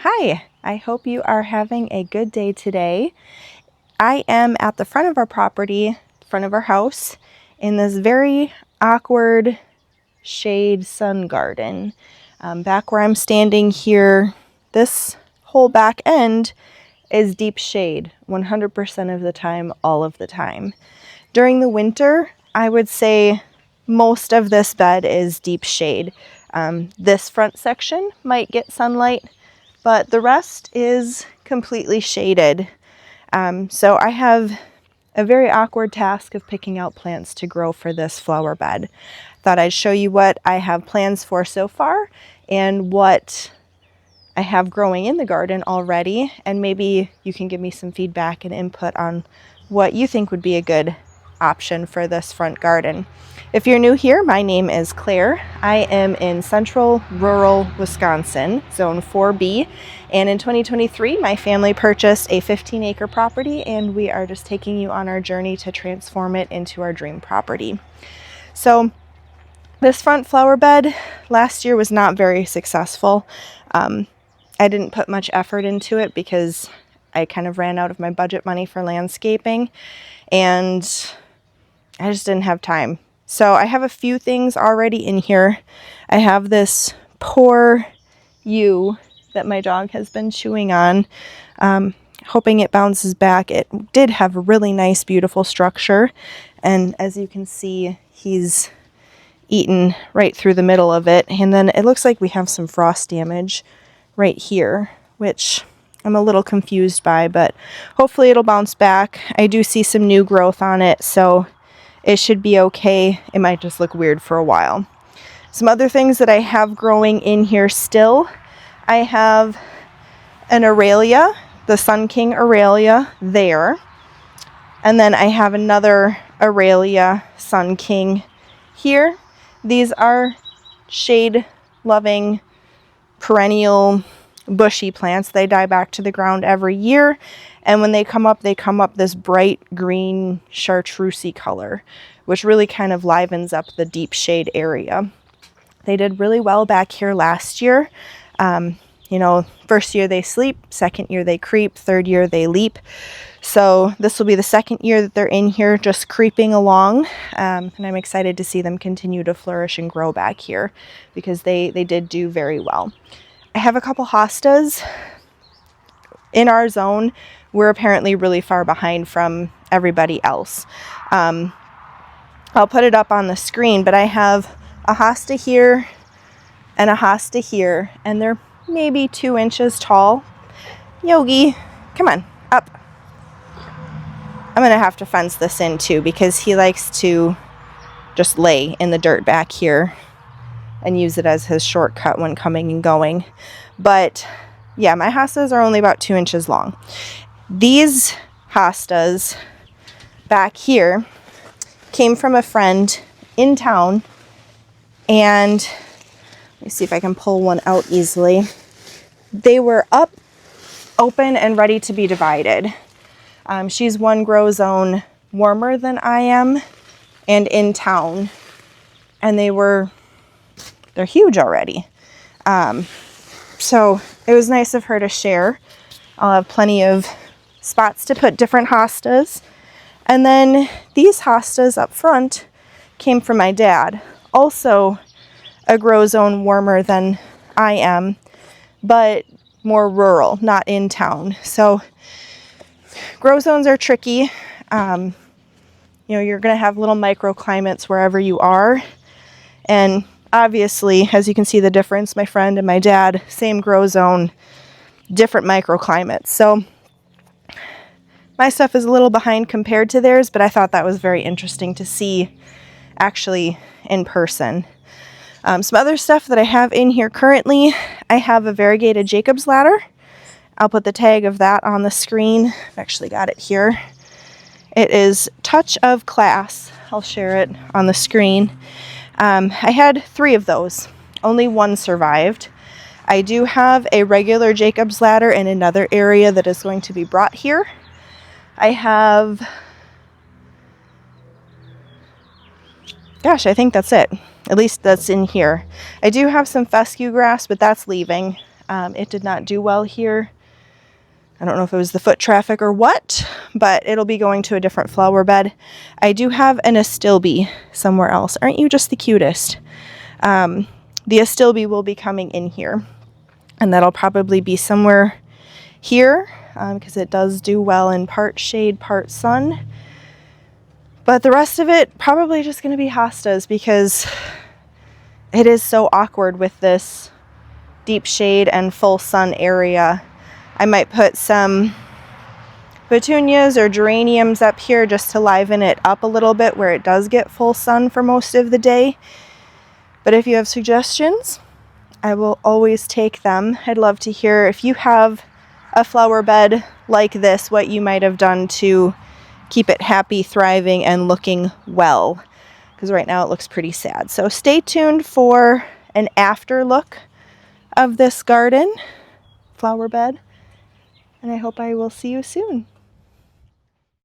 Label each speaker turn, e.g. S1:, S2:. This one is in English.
S1: Hi, I hope you are having a good day today. I am at the front of our property, front of our house, in this very awkward shade sun garden. Back where I'm standing here, this whole back end is deep shade 100% of the time, all of the time. During the winter, I would say most of this bed is deep shade. This front section might get sunlight, but the rest is completely shaded. So I have a very awkward task of picking out plants to grow for this flower bed. Thought I'd show you what I have plans for so far and what I have growing in the garden already, and maybe you can give me some feedback and input on what you think would be a good option for this front garden. If you're new here, my name is Claire. I am in central rural Wisconsin, zone 4B, and in 2023 my family purchased a 15-acre property, and we are just taking you on our journey to transform it into our dream property. So this front flower bed last year was not very successful. I didn't put much effort into it because I kind of ran out of my budget money for landscaping, and I just didn't have time. So I have a few things already in here. I have this poor yew that my dog has been chewing on, hoping it bounces back. It did have a really nice, beautiful structure, and as you can see, he's eaten right through the middle of it. And then it looks like we have some frost damage right here, which I'm a little confused by, but hopefully it'll bounce back. I do see some new growth on it, so it should be okay. It might just look weird for a while. Some other things that I have growing in here still. I have an Aurelia, the Sun King Aurelia there. And then I have another Aurelia Sun King here. These are shade-loving, perennial, bushy plants. They die back to the ground every year, and when they come up this bright green chartreusey color, which really kind of livens up the deep shade area. They did really well back here last year. First year they sleep, second year they creep, third year they leap. So this will be the second year that they're in here just creeping along, and I'm excited to see them continue to flourish and grow back here because they did do very well. I have a couple hostas. In our zone, we're apparently really far behind from everybody else. I'll put it up on the screen, but I have a hosta here and a hosta here, and they're maybe 2 inches tall. Yogi, come on, up. I'm going to have to fence this in too because he likes to just lay in the dirt back here and use it as his shortcut when coming and going. But yeah, my hostas are only about 2 inches long. These hostas back here came from a friend in town, and let me see if I can pull one out easily. They were up, open, and ready to be divided. She's one grow zone warmer than I am and in town, and they're huge already. So it was nice of her to share. I'll have plenty of spots to put different hostas. And then these hostas up front came from my dad, also a grow zone warmer than I am, but more rural, not in town. So grow zones are tricky. You're going to have little microclimates wherever you are. And obviously, as you can see the difference, my friend and my dad, same grow zone, different microclimates. So my stuff is a little behind compared to theirs, but I thought that was very interesting to see actually in person. Some other stuff that I have in here currently, I have a variegated Jacob's ladder. I'll put the tag of that on the screen. I've actually got it here. It is Touch of Class. I'll share it on the screen. I had 3 of those. Only one survived. I do have a regular Jacob's ladder in another area that is going to be brought here. I have, I think that's it. At least that's in here. I do have some fescue grass, but that's leaving. It did not do well here. I don't know if it was the foot traffic or what, but it'll be going to a different flower bed. I do have an astilbe somewhere else. Aren't you just the cutest? The astilbe will be coming in here, and that'll probably be somewhere here because it does do well in part shade, part sun. But the rest of it probably just going to be hostas because it is so awkward with this deep shade and full sun area. I might put some petunias or geraniums up here just to liven it up a little bit where it does get full sun for most of the day. But if you have suggestions, I will always take them. I'd love to hear if you have a flower bed like this, what you might have done to keep it happy, thriving, and looking well. Because right now it looks pretty sad. So stay tuned for an after look of this garden flower bed. And I hope I will see you soon.